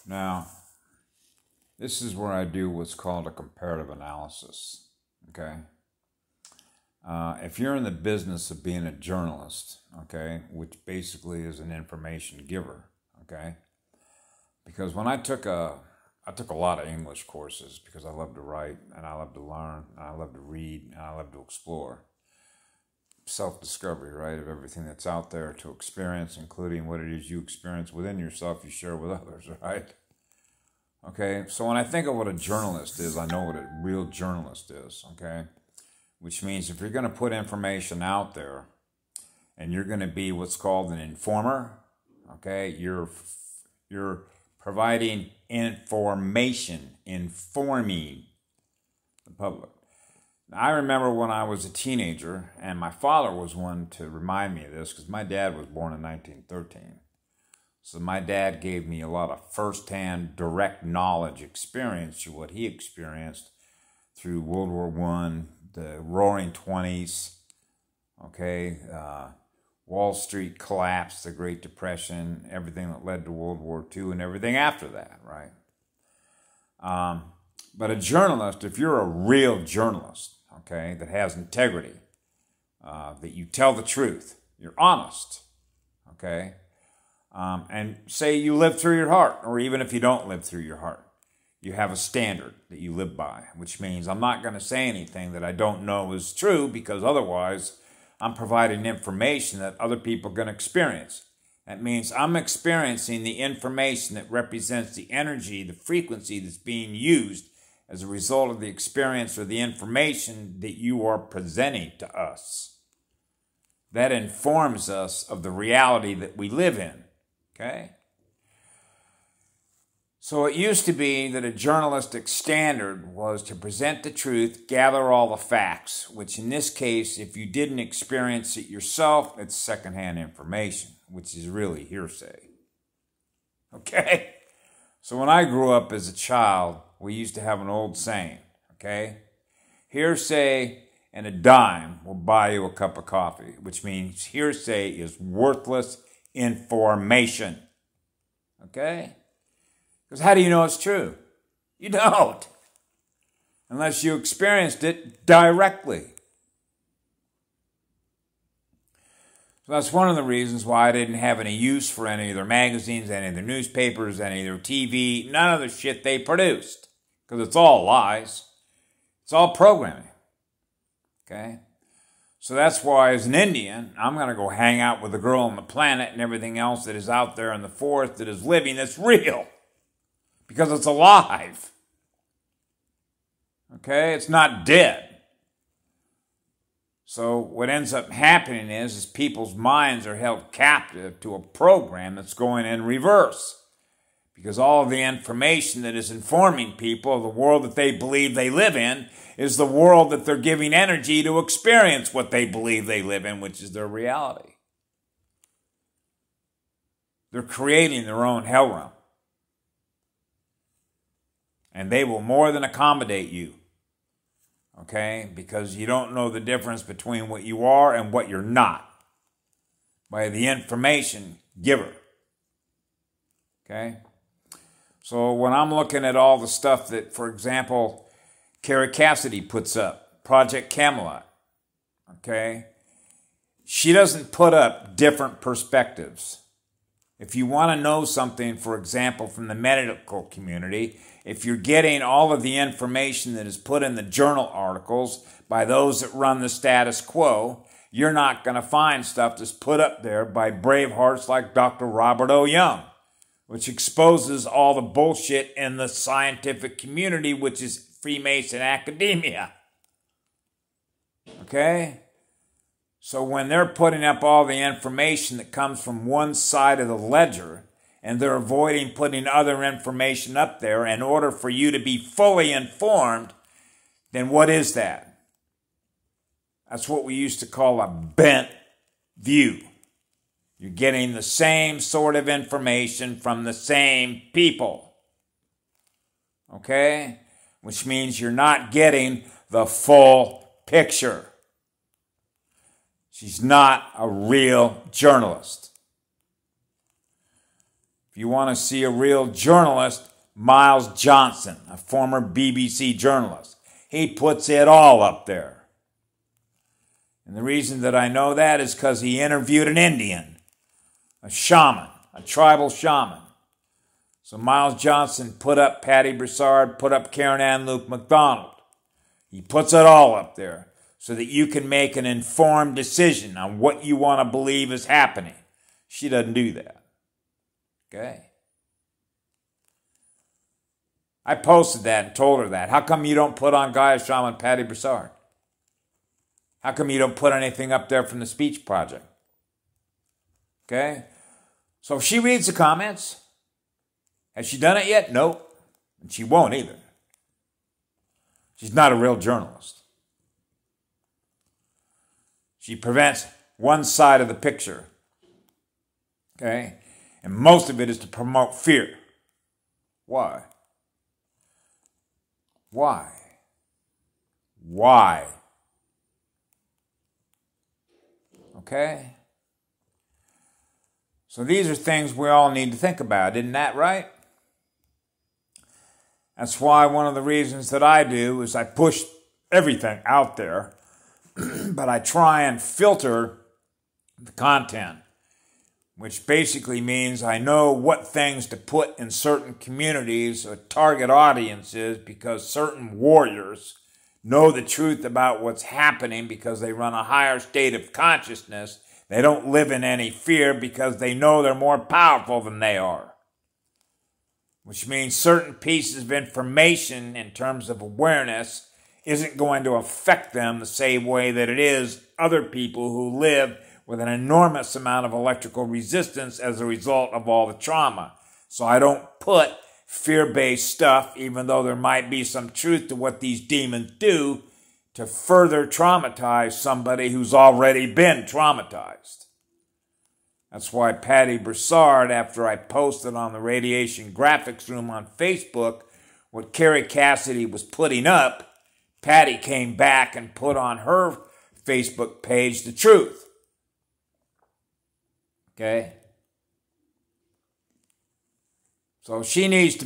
Now, this is where I do what's called a comparative analysis, okay? If you're in the business of being a journalist, okay, which basically is an information giver, okay? Because when I took a lot of English courses because I love to write and I love to learn and I love to read and I love to explore. Self-discovery, right, of everything that's out there to experience, including what it is you experience within yourself, you share with others, right? Okay, so when I think of what a journalist is, I know what a real journalist is, okay? Which means if you're going to put information out there and you're going to be what's called an informer, okay, you're providing information, informing the public. Now, I remember when I was a teenager, and my father was one to remind me of this because my dad was born in 1913. So my dad gave me a lot of firsthand, direct knowledge experience to what he experienced through World War I, the Roaring Twenties, okay, Wall Street collapse, the Great Depression, everything that led to World War II, and everything after that, right? But a journalist, if you're a real journalist, okay, that has integrity, that you tell the truth, you're honest, okay, and say you live through your heart, or even if you don't live through your heart, you have a standard that you live by, which means I'm not going to say anything that I don't know is true because otherwise I'm providing information that other people are going to experience. That means I'm experiencing the information that represents the energy, the frequency that's being used as a result of the experience or the information that you are presenting to us. That informs us of the reality that we live in, okay? So it used to be that a journalistic standard was to present the truth, gather all the facts, which in this case, if you didn't experience it yourself, it's secondhand information, which is really hearsay, okay? So when I grew up as a child, we used to have an old saying, okay? Hearsay and a dime will buy you a cup of coffee, which means hearsay is worthless information, okay? Because how do you know it's true? You don't, unless you experienced it directly. So that's one of the reasons why I didn't have any use for any of their magazines, any of their newspapers, any of their TV, none of the shit they produced. Because it's all lies. It's all programming. Okay? So that's why as an Indian, I'm going to go hang out with the girl on the planet and everything else that is out there in the forest that is living that's real. Because it's alive. Okay? It's not dead. So what ends up happening is people's minds are held captive to a program that's going in reverse. Because all of the information that is informing people of the world that they believe they live in is the world that they're giving energy to experience what they believe they live in, which is their reality. They're creating their own hell realm. And they will more than accommodate you. Okay? Because you don't know the difference between what you are and what you're not. By the information giver. Okay? So when I'm looking at all the stuff that, for example, Kerry Cassidy puts up, Project Camelot, okay? She doesn't put up different perspectives. If you want to know something, for example, from the medical community, if you're getting all of the information that is put in the journal articles by those that run the status quo, you're not going to find stuff that's put up there by brave hearts like Dr. Robert O. Young, which exposes all the bullshit in the scientific community, which is Freemason academia. Okay? So when they're putting up all the information that comes from one side of the ledger, and they're avoiding putting other information up there in order for you to be fully informed, then what is that? That's what we used to call a bent view. You're getting the same sort of information from the same people. Okay? Which means you're not getting the full picture. She's not a real journalist. If you want to see a real journalist, Miles Johnson, a former BBC journalist. He puts it all up there. And the reason that I know that is because he interviewed an Indian, a shaman, a tribal shaman. So Miles Johnson put up Patty Broussard, put up Karen Ann Luke MacDonald. He puts it all up there so that you can make an informed decision on what you want to believe is happening. She doesn't do that. Okay? I posted that and told her that. How come you don't put on Gaia Shaman Patty Broussard? How come you don't put anything up there from the Speech Project? Okay? So if she reads the comments, has she done it yet? Nope. And she won't either. She's not a real journalist. She presents one side of the picture. Okay? And most of it is to promote fear. Why? Why? Why? Okay? So these are things we all need to think about. Isn't that right? That's why one of the reasons that I do is I push everything out there, but I try and filter the content, which basically means I know what things to put in certain communities or target audiences because certain warriors know the truth about what's happening because they run a higher state of consciousness. They don't live in any fear because they know they're more powerful than they are. Which means certain pieces of information in terms of awareness isn't going to affect them the same way that it is other people who live with an enormous amount of electrical resistance as a result of all the trauma. So I don't put fear-based stuff, even though there might be some truth to what these demons do, to further traumatize somebody who's already been traumatized. That's why Patty Broussard, after I posted on the Radiation Graphics Room on Facebook what Kerry Cassidy was putting up, Patty came back and put on her Facebook page the truth. Okay? So she needs to be